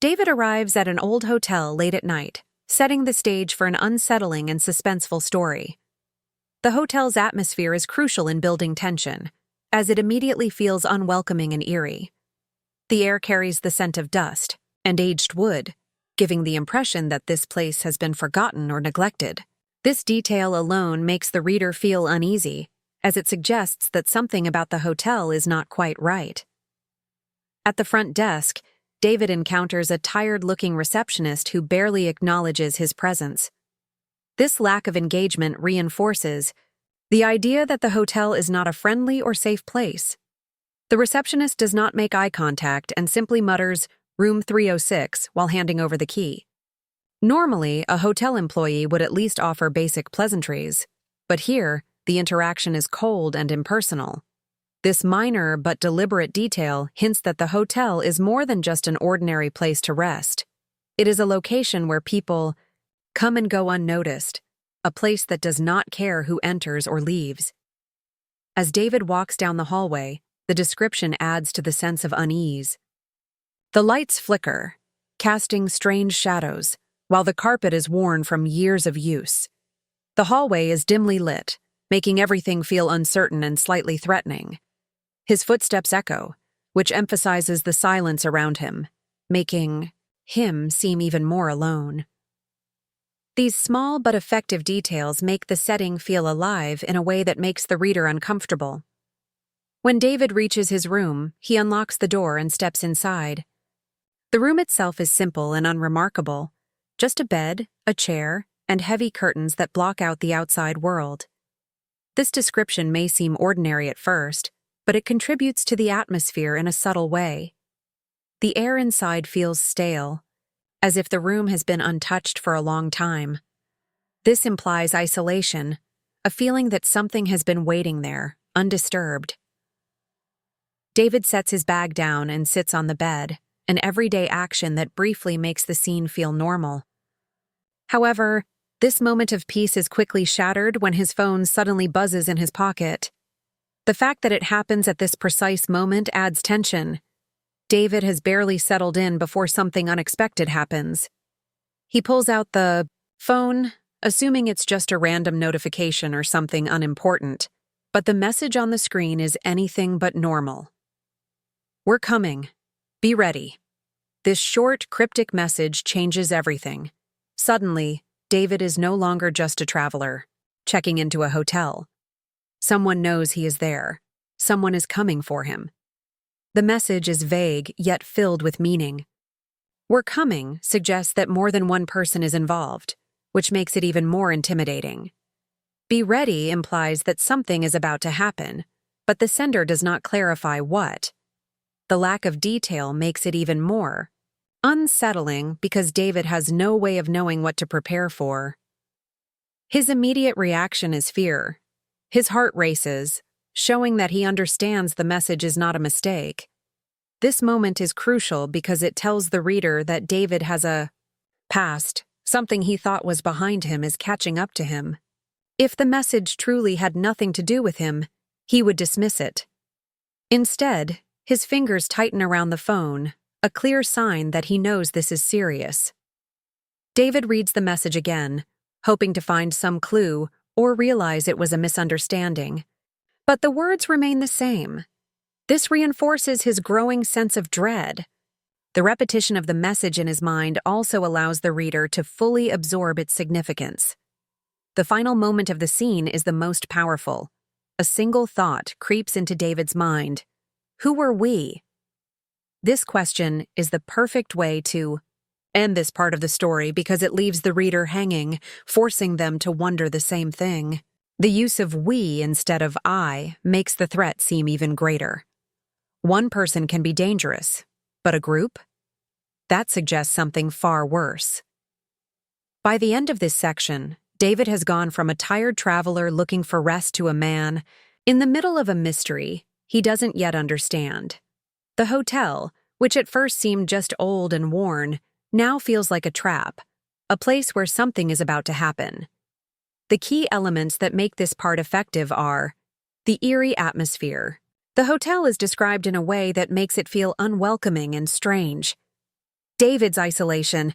David arrives at an old hotel late at night, setting the stage for an unsettling and suspenseful story. The hotel's atmosphere is crucial in building tension, as it immediately feels unwelcoming and eerie. The air carries the scent of dust and aged wood, giving the impression that this place has been forgotten or neglected. This detail alone makes the reader feel uneasy, as it suggests that something about the hotel is not quite right. At the front desk, David encounters a tired-looking receptionist who barely acknowledges his presence. This lack of engagement reinforces the idea that the hotel is not a friendly or safe place. The receptionist does not make eye contact and simply mutters, "Room 306," while handing over the key. Normally, a hotel employee would at least offer basic pleasantries, but here, the interaction is cold and impersonal. This minor but deliberate detail hints that the hotel is more than just an ordinary place to rest. It is a location where people come and go unnoticed, a place that does not care who enters or leaves. As David walks down the hallway, the description adds to the sense of unease. The lights flicker, casting strange shadows, while the carpet is worn from years of use. The hallway is dimly lit, making everything feel uncertain and slightly threatening. His footsteps echo, which emphasizes the silence around him, making him seem even more alone. These small but effective details make the setting feel alive in a way that makes the reader uncomfortable. When David reaches his room, he unlocks the door and steps inside. The room itself is simple and unremarkable, just a bed, a chair, and heavy curtains that block out the outside world. This description may seem ordinary at first, but it contributes to the atmosphere in a subtle way. The air inside feels stale, as if the room has been untouched for a long time. This implies isolation, a feeling that something has been waiting there, undisturbed. David sets his bag down and sits on the bed, an everyday action that briefly makes the scene feel normal. However, this moment of peace is quickly shattered when his phone suddenly buzzes in his pocket. The fact that it happens at this precise moment adds tension. David has barely settled in before something unexpected happens. He pulls out the phone, assuming it's just a random notification or something unimportant, but the message on the screen is anything but normal. "We're coming. Be ready." This short, cryptic message changes everything. Suddenly, David is no longer just a traveler, checking into a hotel. Someone knows he is there. Someone is coming for him. The message is vague, yet filled with meaning. "We're coming" suggests that more than one person is involved, which makes it even more intimidating. "Be ready" implies that something is about to happen, but the sender does not clarify what. The lack of detail makes it even more unsettling because David has no way of knowing what to prepare for. His immediate reaction is fear. His heart races, showing that he understands the message is not a mistake. This moment is crucial because it tells the reader that David has a past. Something he thought was behind him is catching up to him. If the message truly had nothing to do with him, he would dismiss it. Instead, his fingers tighten around the phone, a clear sign that he knows this is serious. David reads the message again, hoping to find some clue or realize it was a misunderstanding. But the words remain the same. This reinforces his growing sense of dread. The repetition of the message in his mind also allows the reader to fully absorb its significance. The final moment of the scene is the most powerful. A single thought creeps into David's mind. Who were we? This question is the perfect way to end this part of the story because it leaves the reader hanging, forcing them to wonder the same thing. The use of "we" instead of "I" makes the threat seem even greater. One person can be dangerous, but a group? That suggests something far worse. By the end of this section, David has gone from a tired traveler looking for rest to a man in the middle of a mystery he doesn't yet understand. The hotel, which at first seemed just old and worn, now feels like a trap, a place where something is about to happen. The key elements that make this part effective are the eerie atmosphere. The hotel is described in a way that makes it feel unwelcoming and strange. David's isolation.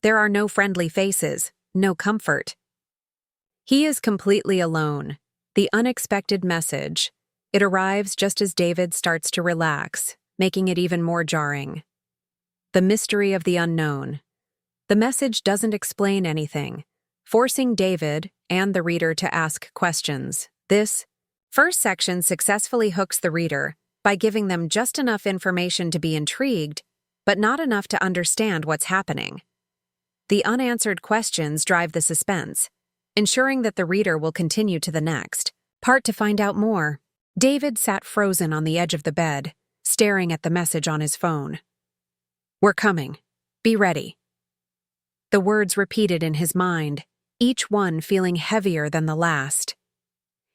There are no friendly faces, no comfort. He is completely alone. The unexpected message. It arrives just as David starts to relax, making it even more jarring. The mystery of the unknown. The message doesn't explain anything, forcing David and the reader to ask questions. This first section successfully hooks the reader by giving them just enough information to be intrigued, but not enough to understand what's happening. The unanswered questions drive the suspense, ensuring that the reader will continue to the next part to find out more. David sat frozen on the edge of the bed, staring at the message on his phone. "We're coming. Be ready." The words repeated in his mind, each one feeling heavier than the last.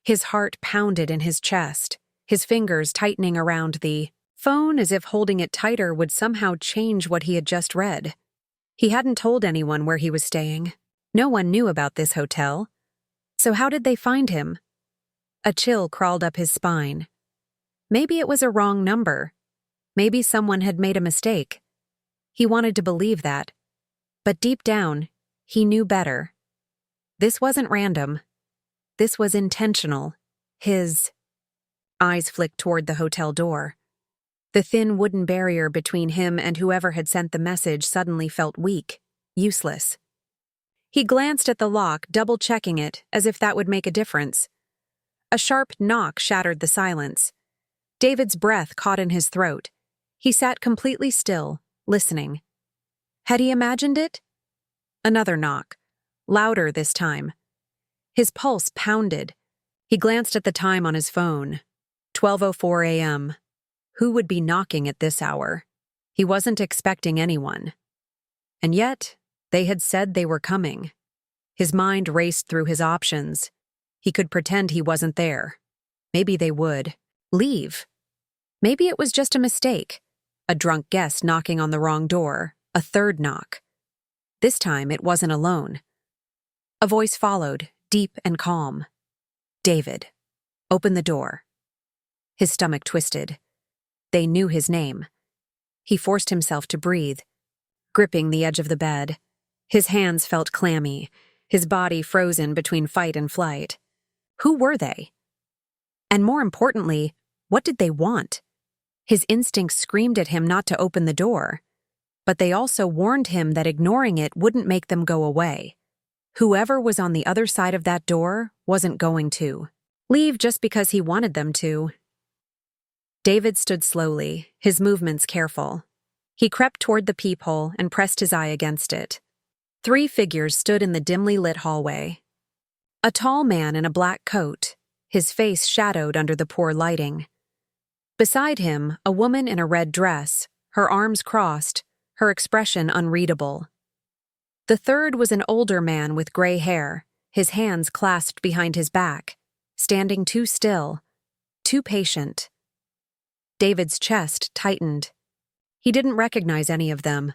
His heart pounded in his chest, his fingers tightening around the phone as if holding it tighter would somehow change what he had just read. He hadn't told anyone where he was staying. No one knew about this hotel. So how did they find him? A chill crawled up his spine. Maybe it was a wrong number. Maybe someone had made a mistake. He wanted to believe that. But deep down, he knew better. This wasn't random. This was intentional. His eyes flicked toward the hotel door. The thin wooden barrier between him and whoever had sent the message suddenly felt weak, useless. He glanced at the lock, double-checking it, as if that would make a difference. A sharp knock shattered the silence. David's breath caught in his throat. He sat completely still, listening. Had he imagined it? Another knock, louder this time. His pulse pounded. He glanced at the time on his phone. 12:04 a.m. Who would be knocking at this hour? He wasn't expecting anyone. And yet, they had said they were coming. His mind raced through his options. He could pretend he wasn't there. Maybe they would. Leave. Maybe it was just a mistake. A drunk guest knocking on the wrong door. A third knock. This time it wasn't alone. A voice followed, deep and calm. "David, open the door." His stomach twisted. They knew his name. He forced himself to breathe, gripping the edge of the bed. His hands felt clammy, his body frozen between fight and flight. Who were they? And more importantly, what did they want? His instincts screamed at him not to open the door, but they also warned him that ignoring it wouldn't make them go away. Whoever was on the other side of that door wasn't going to leave just because he wanted them to. David stood slowly, his movements careful. He crept toward the peephole and pressed his eye against it. 3 figures stood in the dimly lit hallway. A tall man in a black coat, his face shadowed under the poor lighting. Beside him, a woman in a red dress, her arms crossed, her expression unreadable. The third was an older man with gray hair, his hands clasped behind his back, standing too still, too patient. David's chest tightened. He didn't recognize any of them.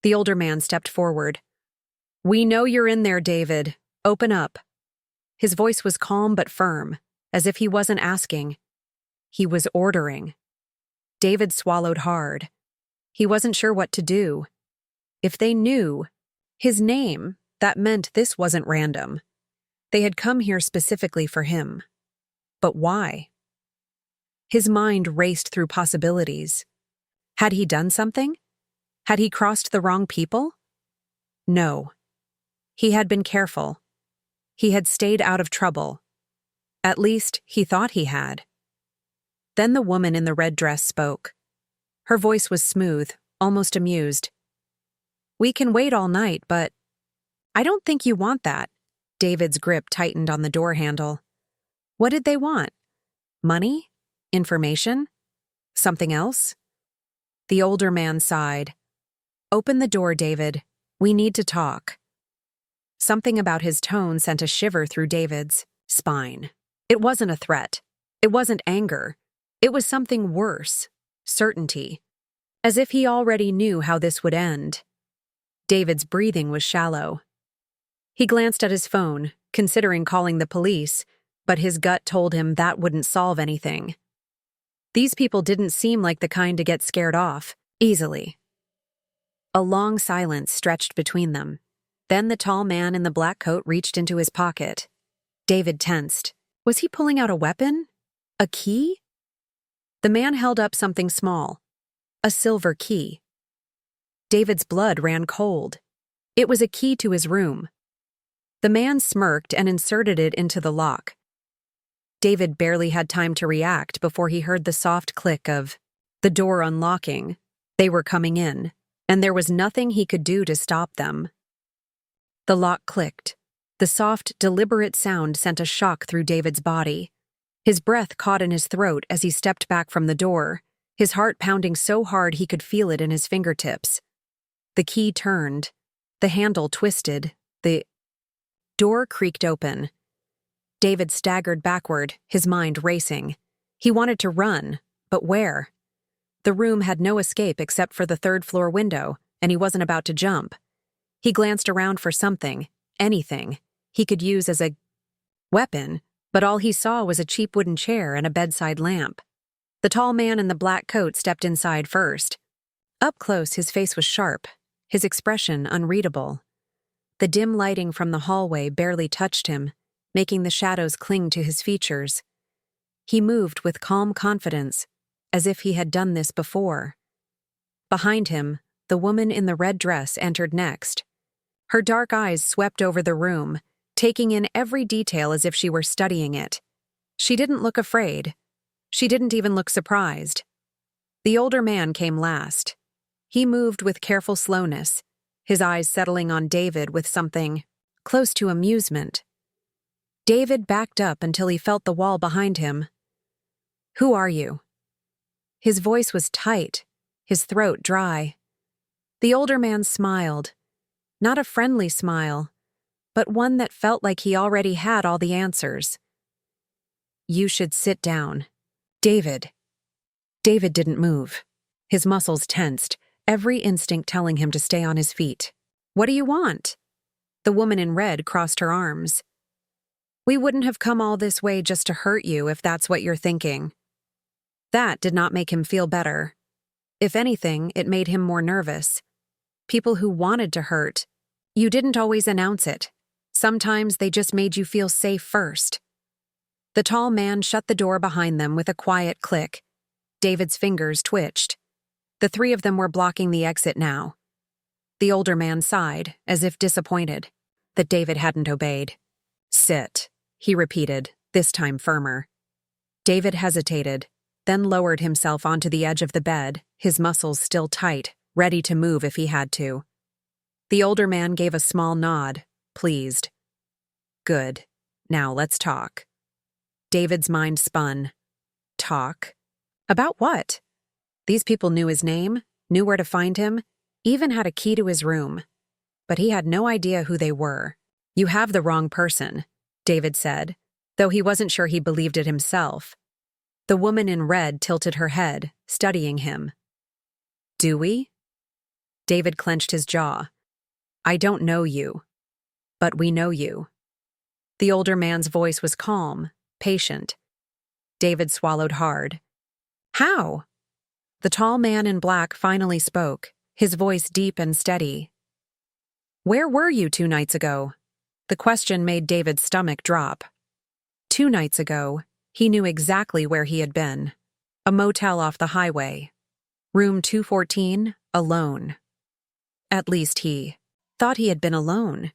The older man stepped forward. "We know you're in there, David. Open up." His voice was calm but firm, as if he wasn't asking. He was ordering. David swallowed hard. He wasn't sure what to do. If they knew his name, that meant this wasn't random. They had come here specifically for him. But why? His mind raced through possibilities. Had he done something? Had he crossed the wrong people? No. He had been careful. He had stayed out of trouble. At least, he thought he had. Then the woman in the red dress spoke. Her voice was smooth, almost amused. "We can wait all night, but I don't think you want that." David's grip tightened on the door handle. What did they want? Money? Information? Something else? The older man sighed. "Open the door, David. We need to talk." Something about his tone sent a shiver through David's spine. It wasn't a threat. It wasn't anger. It was something worse. Certainty. As if he already knew how this would end. David's breathing was shallow. He glanced at his phone, considering calling the police, but his gut told him that wouldn't solve anything. These people didn't seem like the kind to get scared off easily. A long silence stretched between them. Then the tall man in the black coat reached into his pocket. David tensed. Was he pulling out a weapon? A key? The man held up something small. A silver key. David's blood ran cold. It was a key to his room. The man smirked and inserted it into the lock. David barely had time to react before he heard the soft click of the door unlocking. They were coming in, and there was nothing he could do to stop them. The lock clicked. The soft, deliberate sound sent a shock through David's body. His breath caught in his throat as he stepped back from the door, his heart pounding so hard he could feel it in his fingertips. The key turned. The handle twisted. The door creaked open. David staggered backward, his mind racing. He wanted to run, but where? The room had no escape except for the third-floor window, and he wasn't about to jump. He glanced around for something, anything, he could use as a weapon, but all he saw was a cheap wooden chair and a bedside lamp. The tall man in the black coat stepped inside first. Up close, his face was sharp, his expression unreadable. The dim lighting from the hallway barely touched him, making the shadows cling to his features. He moved with calm confidence, as if he had done this before. Behind him, the woman in the red dress entered next. Her dark eyes swept over the room, taking in every detail as if she were studying it. She didn't look afraid. She didn't even look surprised. The older man came last. He moved with careful slowness, his eyes settling on David with something close to amusement. David backed up until he felt the wall behind him. "Who are you?" His voice was tight, his throat dry. The older man smiled. Not a friendly smile, but one that felt like he already had all the answers. "You should sit down." David. David didn't move. His muscles tensed, every instinct telling him to stay on his feet. "What do you want?" The woman in red crossed her arms. "We wouldn't have come all this way just to hurt you if that's what you're thinking." That did not make him feel better. If anything, it made him more nervous. People who wanted to hurt, you didn't always announce it. Sometimes they just made you feel safe first. The tall man shut the door behind them with a quiet click. David's fingers twitched. The three of them were blocking the exit now. The older man sighed, as if disappointed that David hadn't obeyed. "Sit," he repeated, this time firmer. David hesitated, then lowered himself onto the edge of the bed, his muscles still tight, ready to move if he had to. The older man gave a small nod, pleased. "Good. Now let's talk." David's mind spun. Talk? About what? These people knew his name, knew where to find him, even had a key to his room. But he had no idea who they were. "You have the wrong person," David said, though he wasn't sure he believed it himself. The woman in red tilted her head, studying him. "Do we?" David clenched his jaw. "I don't know you, but we know you." The older man's voice was calm, patient. David swallowed hard. "How?" The tall man in black finally spoke, his voice deep and steady. "Where were you 2 nights ago?" The question made David's stomach drop. 2 nights ago, he knew exactly where he had been. A motel off the highway. Room 214, alone. At least he thought he had been alone.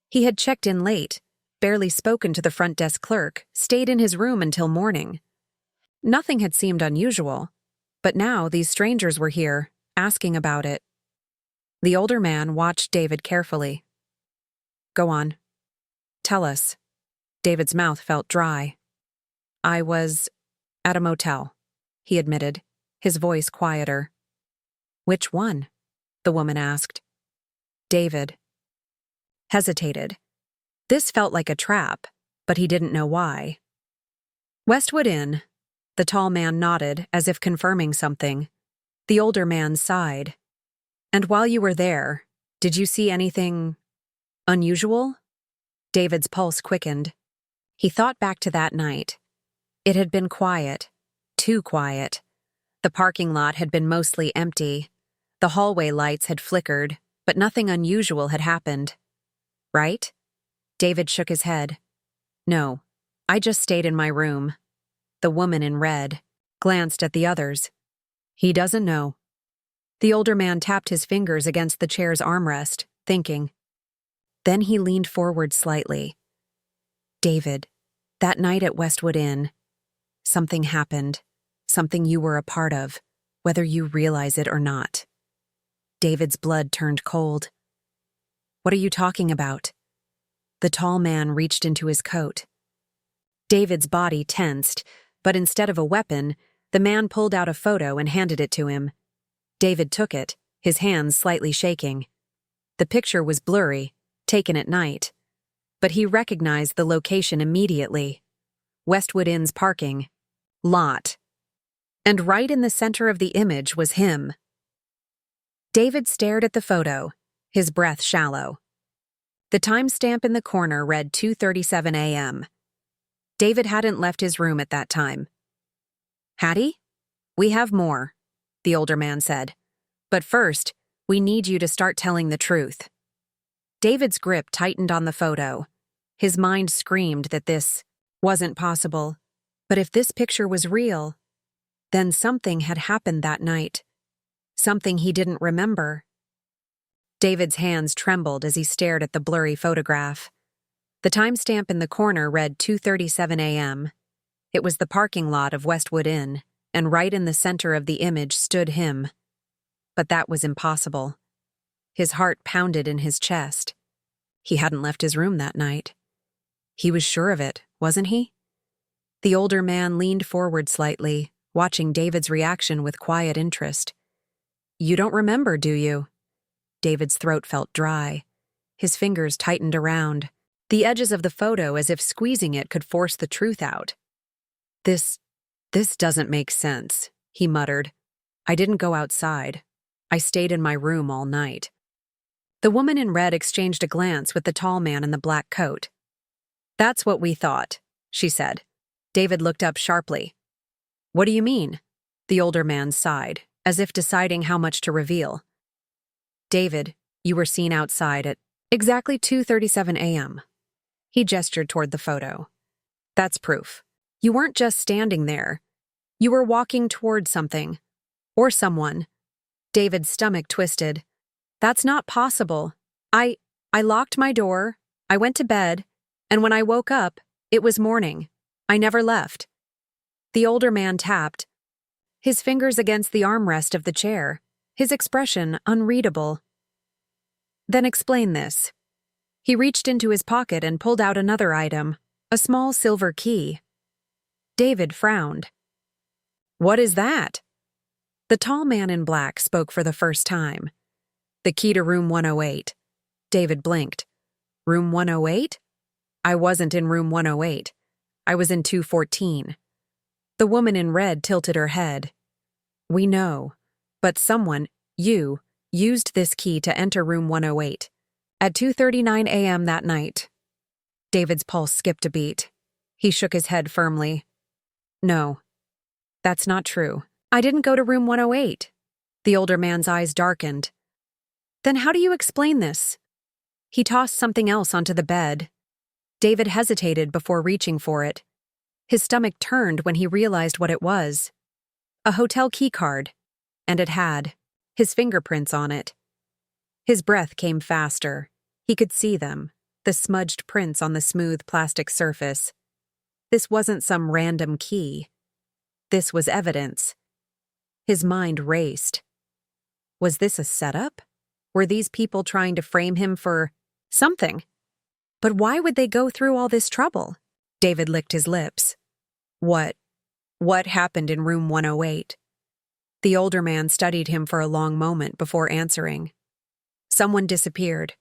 He had checked in late, barely spoken to the front desk clerk, stayed in his room until morning. Nothing had seemed unusual, but now these strangers were here, asking about it. The older man watched David carefully. "Go on. Tell us." David's mouth felt dry. "I was at a motel," he admitted, his voice quieter. "Which one?" the woman asked. David hesitated. This felt like a trap, but he didn't know why. "Westwood Inn." The tall man nodded, as if confirming something. The older man sighed. "And while you were there, did you see anything unusual?" David's pulse quickened. He thought back to that night. It had been quiet, too quiet. The parking lot had been mostly empty. The hallway lights had flickered, but nothing unusual had happened. Right? David shook his head. No, I just stayed in my room. The woman in red glanced at the others. He doesn't know. The older man tapped his fingers against the chair's armrest, thinking. Then he leaned forward slightly. David, that night at Westwood Inn, something happened, something you were a part of, whether you realize it or not. David's blood turned cold. What are you talking about? The tall man reached into his coat. David's body tensed, but instead of a weapon, the man pulled out a photo and handed it to him. David took it, his hands slightly shaking. The picture was blurry, taken at night, but he recognized the location immediately. Westwood Inn's parking lot. And right in the center of the image was him. David stared at the photo, his breath shallow. The timestamp in the corner read 2:37 a.m. David hadn't left his room at that time. Had he? We have more, the older man said. But first, we need you to start telling the truth. David's grip tightened on the photo. His mind screamed that this wasn't possible. But if this picture was real, then something had happened that night. Something he didn't remember. David's hands trembled as he stared at the blurry photograph. The timestamp in the corner read 2:37 a.m. It was the parking lot of Westwood Inn, and right in the center of the image stood him. But that was impossible. His heart pounded in his chest. He hadn't left his room that night. He was sure of it, wasn't he? The older man leaned forward slightly, watching David's reaction with quiet interest. You don't remember, do you? David's throat felt dry. His fingers tightened around, the edges of the photo as if squeezing it could force the truth out. This doesn't make sense, he muttered. I didn't go outside. I stayed in my room all night. The woman in red exchanged a glance with the tall man in the black coat. That's what we thought, she said. David looked up sharply. What do you mean? The older man sighed, as if deciding how much to reveal. David, you were seen outside at exactly 2:37 a.m. He gestured toward the photo. That's proof. You weren't just standing there. You were walking toward something. Or someone. David's stomach twisted. That's not possible. I locked my door, I went to bed, and when I woke up, it was morning. I never left. The older man tapped, his fingers against the armrest of the chair, his expression unreadable. Then explain this. He reached into his pocket and pulled out another item, a small silver key. David frowned. What is that? The tall man in black spoke for the first time. The key to room 108. David blinked. Room 108? I wasn't in room 108. I was in 214. The woman in red tilted her head. We know, but someone, you, used this key to enter room 108 at 2:39 a.m. that night. David's pulse skipped a beat. He shook his head firmly. No, that's not true. I didn't go to room 108. The older man's eyes darkened. Then how do you explain this? He tossed something else onto the bed. David hesitated before reaching for it. His stomach turned when he realized what it was. A hotel key card, and it had his fingerprints on it. His breath came faster. He could see them, the smudged prints on the smooth plastic surface. This wasn't some random key. This was evidence. His mind raced. Was this a setup? Were these people trying to frame him for something? But why would they go through all this trouble? David licked his lips. What happened in room 108? The older man studied him for a long moment before answering. Someone disappeared.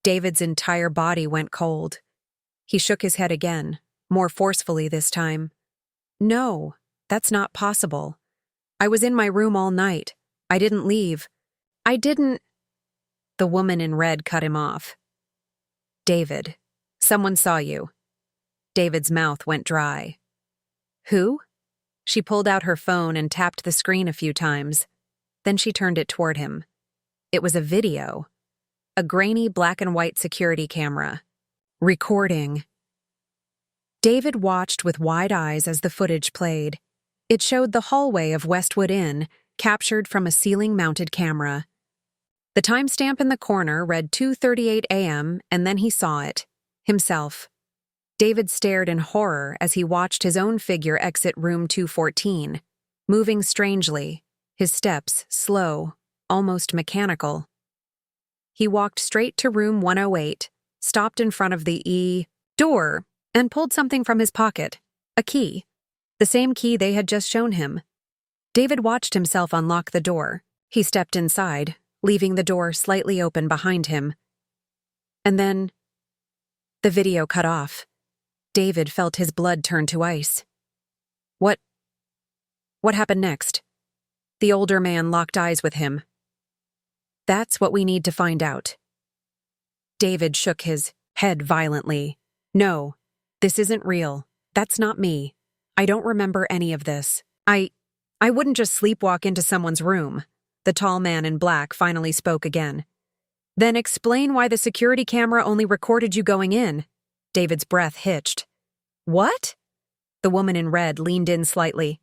David's entire body went cold. He shook his head again, more forcefully this time. No, that's not possible. I was in my room all night. I didn't leave. I didn't... The woman in red cut him off. David, someone saw you. David's mouth went dry. Who? She pulled out her phone and tapped the screen a few times. Then she turned it toward him. It was a video, a grainy black and white security camera. Recording. David watched with wide eyes as the footage played. It showed the hallway of Westwood Inn, captured from a ceiling-mounted camera. The timestamp in the corner read 2:38 a.m., and then he saw it. Himself. David stared in horror as he watched his own figure exit room 214, moving strangely, his steps slow, almost mechanical. He walked straight to room 108, stopped in front of the door, and pulled something from his pocket, a key, the same key they had just shown him. David watched himself unlock the door. He stepped inside, leaving the door slightly open behind him. And then, the video cut off. David felt his blood turn to ice. What happened next? The older man locked eyes with him. That's what we need to find out. David shook his head violently. No, this isn't real. That's not me. I don't remember any of this. I wouldn't just sleepwalk into someone's room. The tall man in black finally spoke again. Then explain why the security camera only recorded you going in. David's breath hitched. What? The woman in red leaned in slightly.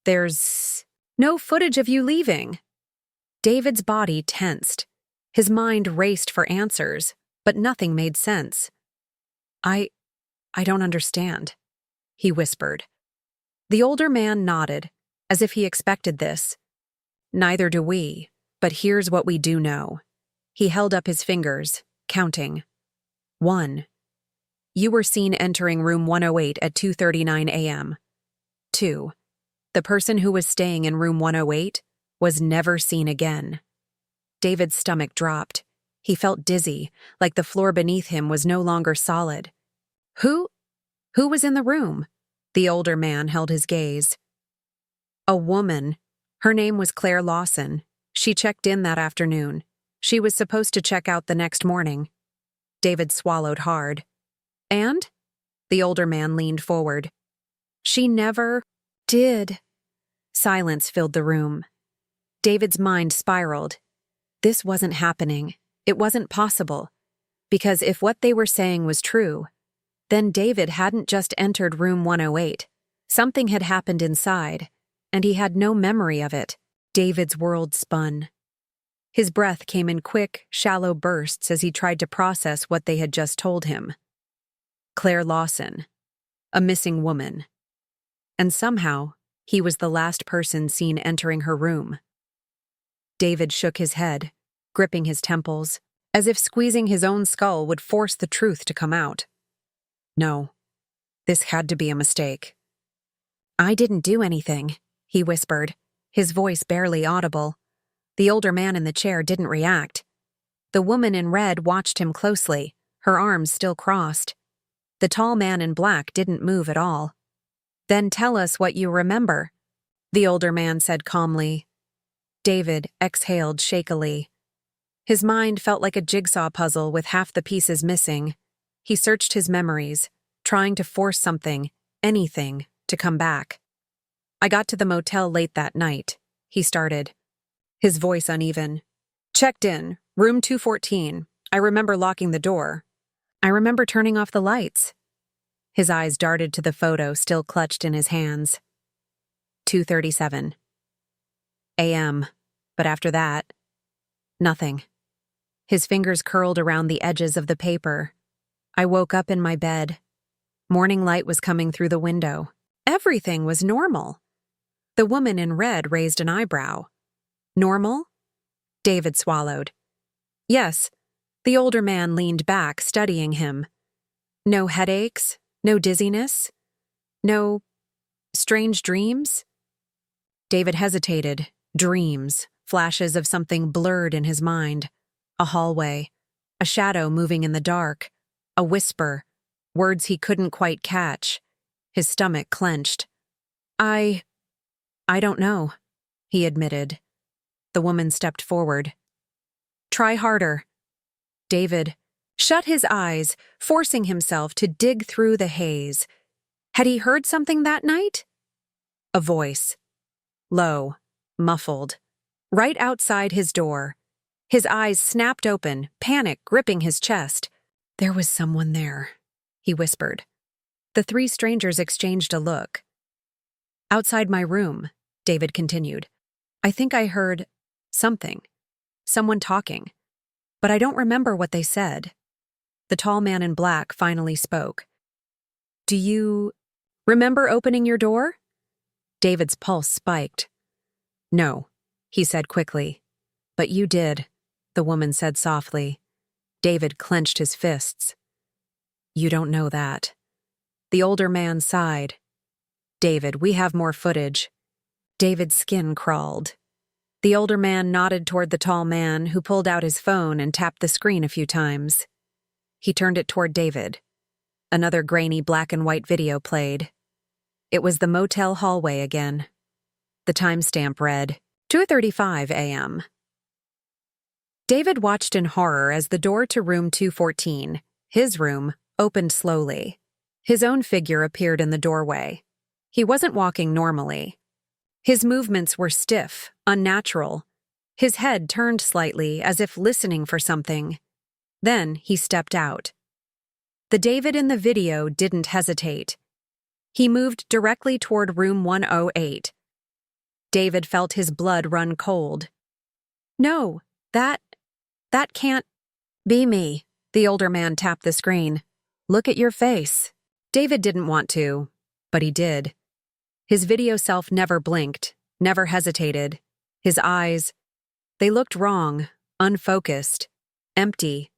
There's no footage of you leaving. David's body tensed. His mind raced for answers, but nothing made sense. I don't understand, he whispered. The older man nodded, as if he expected this. Neither do we, but here's what we do know. He held up his fingers, counting. 1. You were seen entering room 108 at 2:39 a.m. 2. The person who was staying in room 108 was never seen again. David's stomach dropped. He felt dizzy, like the floor beneath him was no longer solid. Who was in the room? The older man held his gaze. A woman. Her name was Claire Lawson. She checked in that afternoon. She was supposed to check out the next morning. David swallowed hard. And? The older man leaned forward. She never did. Silence filled the room. David's mind spiraled. This wasn't happening. It wasn't possible. Because if what they were saying was true, then David hadn't just entered room 108. Something had happened inside, and he had no memory of it. David's world spun. His breath came in quick, shallow bursts as he tried to process what they had just told him. Claire Lawson, a missing woman. And somehow, he was the last person seen entering her room. David shook his head, gripping his temples, as if squeezing his own skull would force the truth to come out. No, this had to be a mistake. I didn't do anything, he whispered, his voice barely audible. The older man in the chair didn't react. The woman in red watched him closely, her arms still crossed. The tall man in black didn't move at all. Then tell us what you remember, the older man said calmly. David exhaled shakily. His mind felt like a jigsaw puzzle with half the pieces missing. He searched his memories, trying to force something, anything, to come back. I got to the motel late that night, he started, his voice uneven. Checked in, room 214. I remember locking the door. I remember turning off the lights. His eyes darted to the photo still clutched in his hands. 2:37 a.m., but after that, nothing. His fingers curled around the edges of the paper. I woke up in my bed. Morning light was coming through the window. Everything was normal. The woman in red raised an eyebrow. Normal? David swallowed. Yes. The older man leaned back, studying him. No headaches? No dizziness? No strange dreams? David hesitated. Dreams, flashes of something blurred in his mind. A hallway, a shadow moving in the dark, a whisper, words he couldn't quite catch. His stomach clenched. I don't know, he admitted. The woman stepped forward. Try harder. David shut his eyes, forcing himself to dig through the haze. Had he heard something that night? A voice. Low, muffled. Right outside his door. His eyes snapped open, panic gripping his chest. "There was someone there," he whispered. The three strangers exchanged a look. "Outside my room," David continued. "I think I heard something. Someone talking. But I don't remember what they said." The tall man in black finally spoke. "Do you remember opening your door?" David's pulse spiked. "No," he said quickly. "But you did," the woman said softly. David clenched his fists. "You don't know that." The older man sighed. "David, we have more footage." David's skin crawled. The older man nodded toward the tall man, who pulled out his phone and tapped the screen a few times. He turned it toward David. Another grainy black and white video played. It was the motel hallway again. The timestamp read, 2:35 a.m. David watched in horror as the door to room 214, his room, opened slowly. His own figure appeared in the doorway. He wasn't walking normally. His movements were stiff, unnatural. His head turned slightly, as if listening for something. Then he stepped out. The David in the video didn't hesitate. He moved directly toward room 108. David felt his blood run cold. "No, that can't be me." The older man tapped the screen. "Look at your face." David didn't want to, but he did. His video self never blinked, never hesitated. His eyes, they looked wrong, unfocused, empty,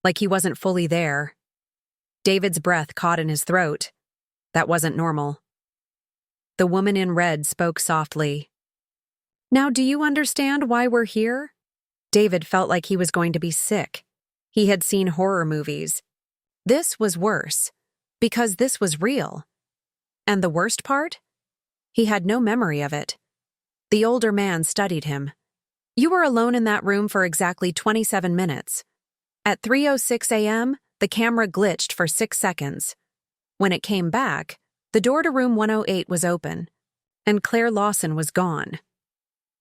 like he wasn't fully there. David's breath caught in his throat. That wasn't normal. The woman in red spoke softly. "Now, do you understand why we're here?" David felt like he was going to be sick. He had seen horror movies. This was worse, because this was real. And the worst part? He had no memory of it. The older man studied him. "You were alone in that room for exactly 27 minutes. At 3:06 a.m., the camera glitched for 6 seconds. When it came back, the door to room 108 was open, and Claire Lawson was gone."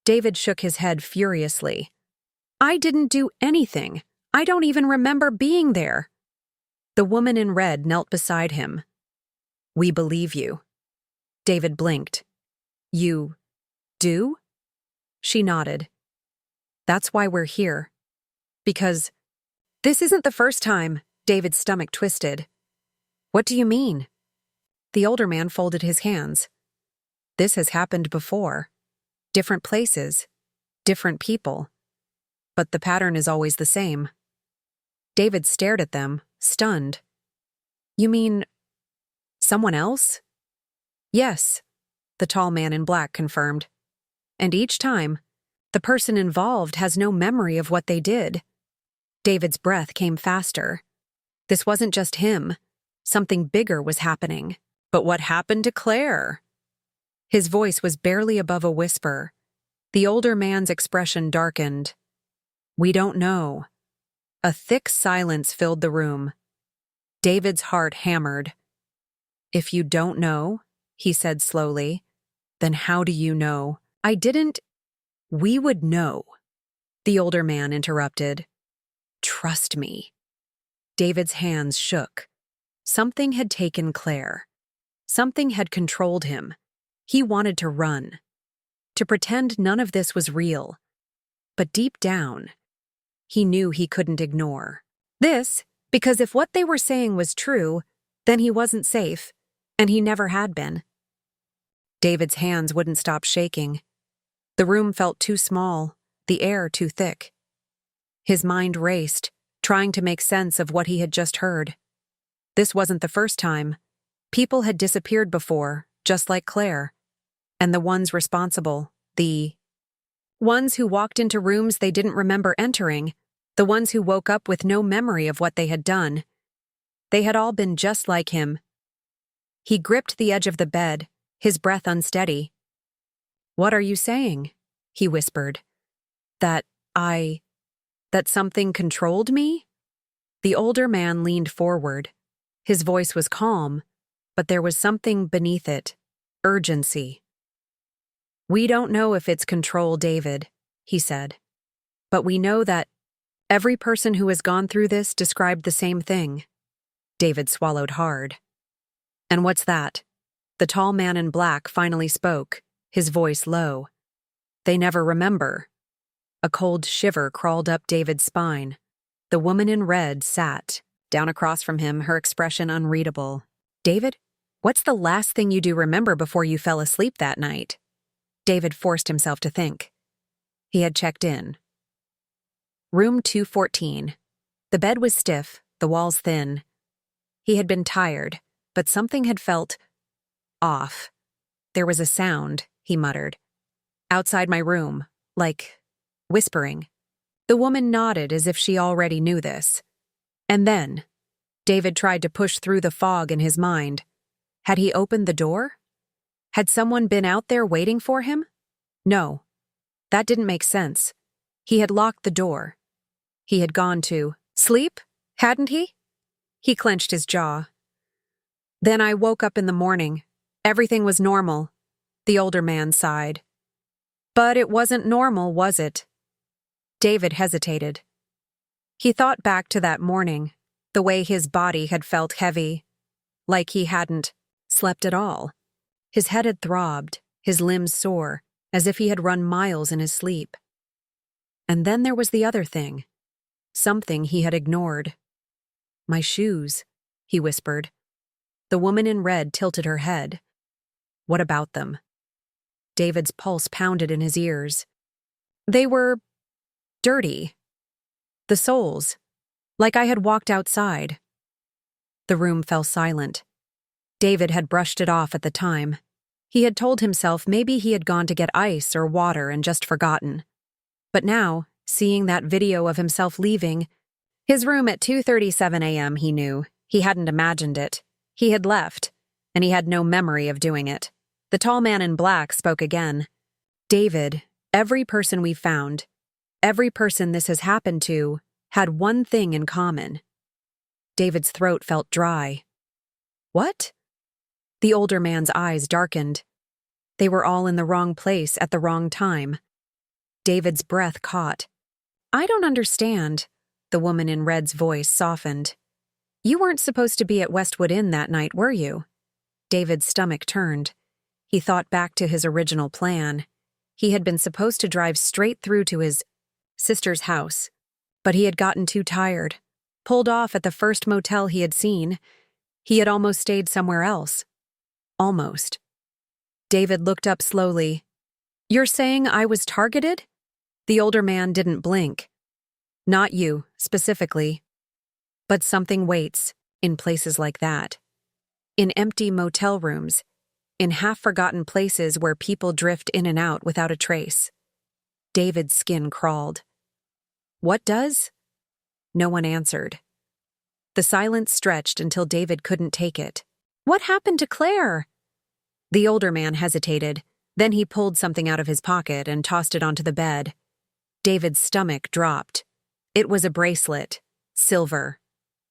David shook his head furiously. "I didn't do anything. I don't even remember being there." The woman in red knelt beside him. "We believe you." David blinked. "You do?" She nodded. "That's why we're here. Because this isn't the first time." David's stomach twisted. "What do you mean?" The older man folded his hands. "This has happened before. Different places, different people. But the pattern is always the same." David stared at them, stunned. "You mean someone else?" "Yes," the tall man in black confirmed. "And each time, the person involved has no memory of what they did." David's breath came faster. This wasn't just him. Something bigger was happening. But what happened to Claire? His voice was barely above a whisper. The older man's expression darkened. "We don't know." A thick silence filled the room. David's heart hammered. "If you don't know," he said slowly, "then how do you know?" "I didn't—" "We would know," the older man interrupted. "Trust me." David's hands shook. Something had taken Claire. Something had controlled him. He wanted to run, to pretend none of this was real. But deep down, he knew he couldn't ignore this, because if what they were saying was true, then he wasn't safe, and he never had been. David's hands wouldn't stop shaking. The room felt too small, the air too thick. His mind raced, trying to make sense of what he had just heard. This wasn't the first time. People had disappeared before, just like Claire. And the ones responsible, the ones who walked into rooms they didn't remember entering, the ones who woke up with no memory of what they had done. They had all been just like him. He gripped the edge of the bed, his breath unsteady. "What are you saying?" he whispered. That something controlled me?" The older man leaned forward. His voice was calm, but there was something beneath it, urgency. "We don't know if it's control, David," he said. "But we know that Every person who has gone through this described the same thing. David swallowed hard. And what's that? The tall man in black finally spoke, his voice low. They never remember. A cold shiver crawled up David's spine. The woman in red sat, down across from him, her expression unreadable. David, what's the last thing you do remember before you fell asleep that night? David forced himself to think. He had checked in. Room 214. The bed was stiff, the walls thin. He had been tired, but something had felt off. There was a sound, he muttered. Outside my room, like whispering. The woman nodded as if she already knew this. And then, David tried to push through the fog in his mind. Had he opened the door? Had someone been out there waiting for him? No. That didn't make sense. He had locked the door. He had gone to sleep, hadn't he? He clenched his jaw. Then I woke up in the morning. Everything was normal. The older man sighed. But it wasn't normal, was it? David hesitated. He thought back to that morning, the way his body had felt heavy, like he hadn't slept at all. His head had throbbed, his limbs sore, as if he had run miles in his sleep. And then there was the other thing, something he had ignored. My shoes, he whispered. The woman in red tilted her head. What about them? David's pulse pounded in his ears. They were dirty. The soles, like I had walked outside. The room fell silent. David had brushed it off at the time. He had told himself maybe he had gone to get ice or water and just forgotten. But now, seeing that video of himself leaving, his room at 2:37 a.m., he knew. He hadn't imagined it. He had left, and he had no memory of doing it. The tall man in black spoke again. David, every person we found, every person this has happened to, had one thing in common. David's throat felt dry. What? The older man's eyes darkened. They were all in the wrong place at the wrong time. David's breath caught. I don't understand. The woman in red's voice softened. You weren't supposed to be at Westwood Inn that night, were you? David's stomach turned. He thought back to his original plan. He had been supposed to drive straight through to his sister's house, but he had gotten too tired, pulled off at the first motel he had seen. He had almost stayed somewhere else. Almost. David looked up slowly. You're saying I was targeted? The older man didn't blink. Not you, specifically. But something waits in places like that. In empty motel rooms, in half-forgotten places where people drift in and out without a trace. David's skin crawled. What does? No one answered. The silence stretched until David couldn't take it. What happened to Claire? The older man hesitated. Then he pulled something out of his pocket and tossed it onto the bed. David's stomach dropped. It was a bracelet, silver,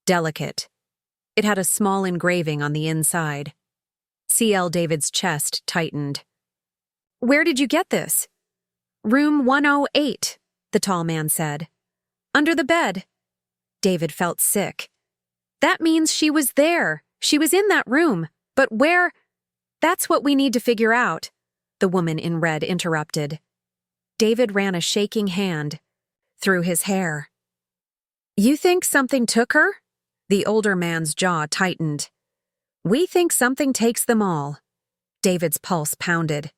delicate. It had a small engraving on the inside. C.L. David's chest tightened. Where did you get this? Room 108, the tall man said. Under the bed. David felt sick. That means she was there. She was in that room. But where? That's what we need to figure out, the woman in red interrupted. David ran a shaking hand through his hair. You think something took her? The older man's jaw tightened. We think something takes them all. David's pulse pounded.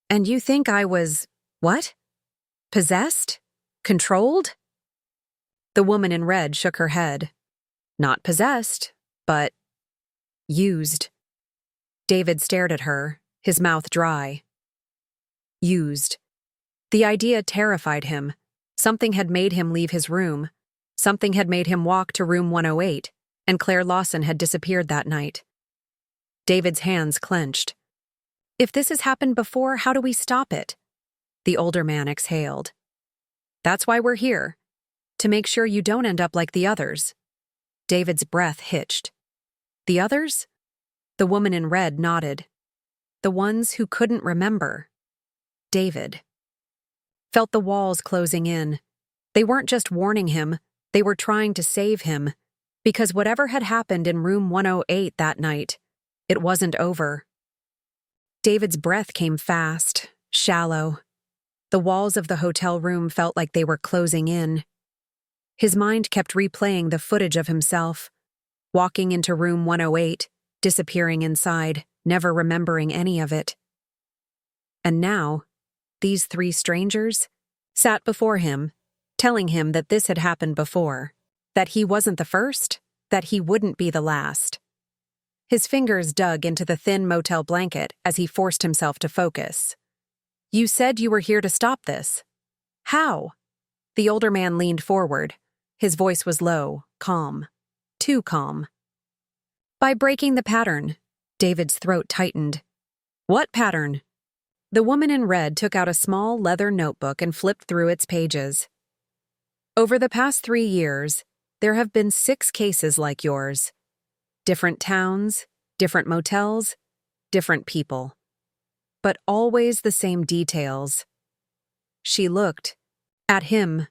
And you think I was, what? Possessed? Controlled? The woman in red shook her head. Not possessed, but used. David stared at her, his mouth dry. Used. The idea terrified him. Something had made him leave his room. Something had made him walk to room 108, and Claire Lawson had disappeared that night. David's hands clenched. If this has happened before, how do we stop it? The older man exhaled. That's why we're here. To make sure you don't end up like the others. David's breath hitched. The others? The woman in red nodded. The ones who couldn't remember. David felt the walls closing in. They weren't just warning him, They were trying to save him, because whatever had happened in room 108 that night, it wasn't over. David's breath came fast, shallow. The walls of the hotel room felt like they were closing in. His mind kept replaying the footage of himself, walking into room 108, disappearing inside, never remembering any of it. And now, these three strangers sat before him, telling him that this had happened before, that he wasn't the first, that he wouldn't be the last. His fingers dug into the thin motel blanket as he forced himself to focus. "You said you were here to stop this. How?" The older man leaned forward. His voice was low, calm. Too calm. "By breaking the pattern." David's throat tightened. "What pattern?" The woman in red took out a small leather notebook and flipped through its pages. "Over the past 3 years, there have been 6 cases like yours. Different towns, different motels, different people. But always the same details." She looked at him.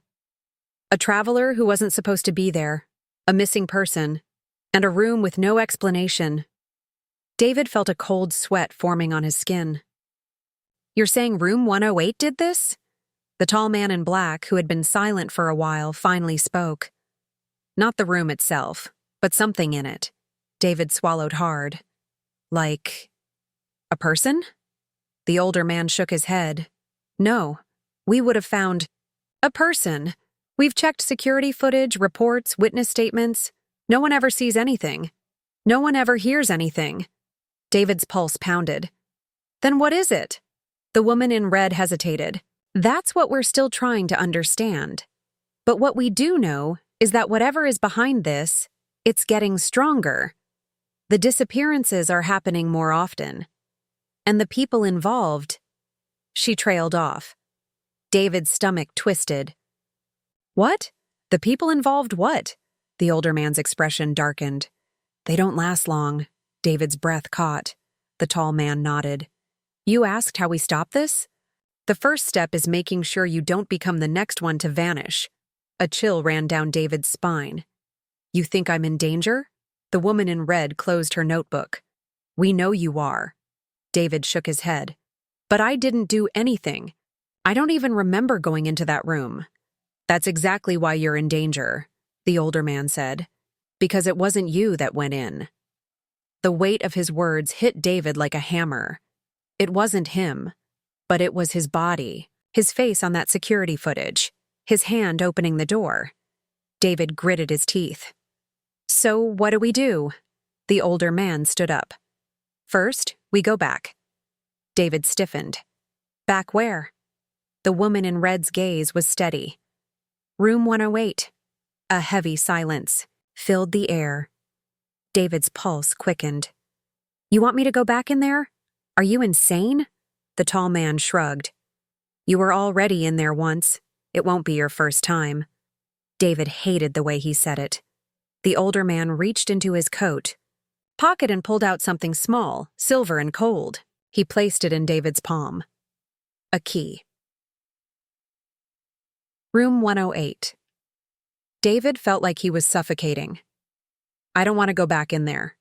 A traveler who wasn't supposed to be there, a missing person, and a room with no explanation. David felt a cold sweat forming on his skin. "You're saying room 108 did this?" The tall man in black, who had been silent for a while, finally spoke. "Not the room itself, but something in it." David swallowed hard. "Like a person?" The older man shook his head. "No, we would have found a person. We've checked security footage, reports, witness statements. No one ever sees anything. No one ever hears anything." David's pulse pounded. "Then what is it?" The woman in red hesitated. "That's what we're still trying to understand. But what we do know is that whatever is behind this, it's getting stronger. The disappearances are happening more often. And the people involved—" She trailed off. David's stomach twisted. "What? The people involved what?" The older man's expression darkened. "They don't last long." David's breath caught. The tall man nodded. "You asked how we stop this? The first step is making sure you don't become the next one to vanish." A chill ran down David's spine. "You think I'm in danger?" The woman in red closed her notebook. "We know you are." David shook his head. "But I didn't do anything. I don't even remember going into that room." "That's exactly why you're in danger," the older man said. "Because it wasn't you that went in." The weight of his words hit David like a hammer. It wasn't him, but it was his body, his face on that security footage, his hand opening the door. David gritted his teeth. "So what do we do?" The older man stood up. "First, we go back." David stiffened. "Back where?" The woman in red's gaze was steady. "Room 108. A heavy silence filled the air. David's pulse quickened. "You want me to go back in there? Are you insane?" The tall man shrugged. "You were already in there once. It won't be your first time." David hated the way he said it. The older man reached into his coat pocket and pulled out something small, silver and cold. He placed it in David's palm. A key. Room 108. David felt like he was suffocating. "I don't want to go back in there."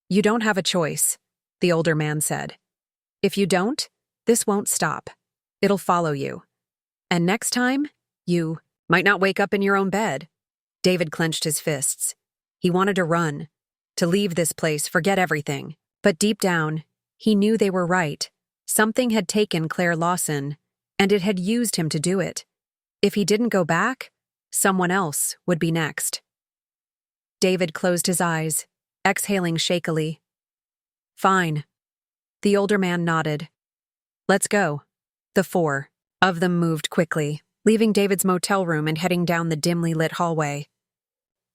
"You don't have a choice," the older man said. "If you don't, this won't stop. It'll follow you. And next time, you might not wake up in your own bed." David clenched his fists. He wanted to run, to leave this place, forget everything. But deep down, he knew they were right. Something had taken Claire Lawson, and it had used him to do it. If he didn't go back, someone else would be next. David closed his eyes, exhaling shakily. "Fine." The older man nodded. "Let's go." The 4 of them moved quickly, leaving David's motel room and heading down the dimly lit hallway.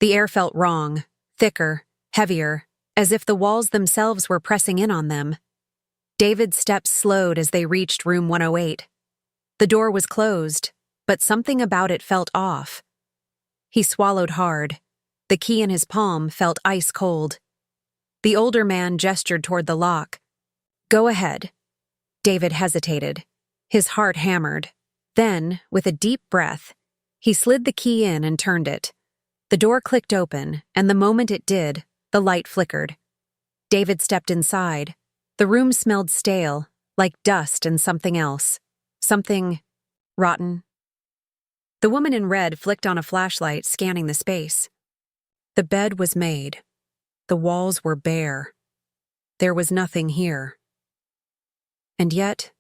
The air felt wrong, thicker, heavier, as if the walls themselves were pressing in on them. David's steps slowed as they reached room 108. The door was closed, but something about it felt off. He swallowed hard. The key in his palm felt ice cold. The older man gestured toward the lock. "Go ahead." David hesitated. His heart hammered. Then, with a deep breath, he slid the key in and turned it. The door clicked open, and the moment it did, the light flickered. David stepped inside. The room smelled stale, like dust and something else. Something rotten. The woman in red flicked on a flashlight, scanning the space. The bed was made. The walls were bare. There was nothing here. And yet,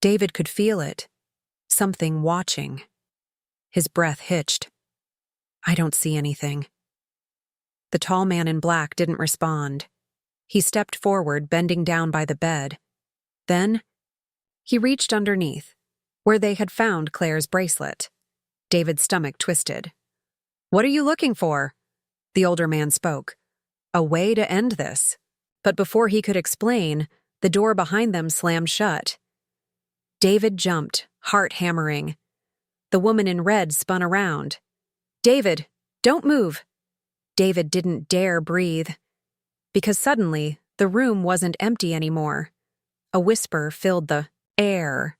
David could feel it. Something watching. His breath hitched. I don't see anything. The tall man in black didn't respond. He stepped forward, bending down by the bed. Then, he reached underneath, where they had found Claire's bracelet. David's stomach twisted. What are you looking for? The older man spoke. A way to end this. But before he could explain, the door behind them slammed shut. David jumped, heart hammering. The woman in red spun around. David, don't move. David didn't dare breathe. Because suddenly, the room wasn't empty anymore. A whisper filled the air.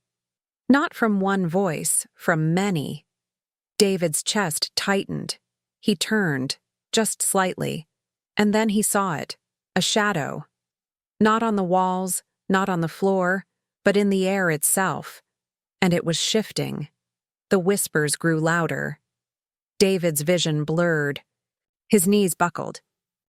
Not from one voice, from many. David's chest tightened. He turned, just slightly, and then he saw it, a shadow. Not on the walls, not on the floor, but in the air itself. And it was shifting. The whispers grew louder. David's vision blurred. His knees buckled.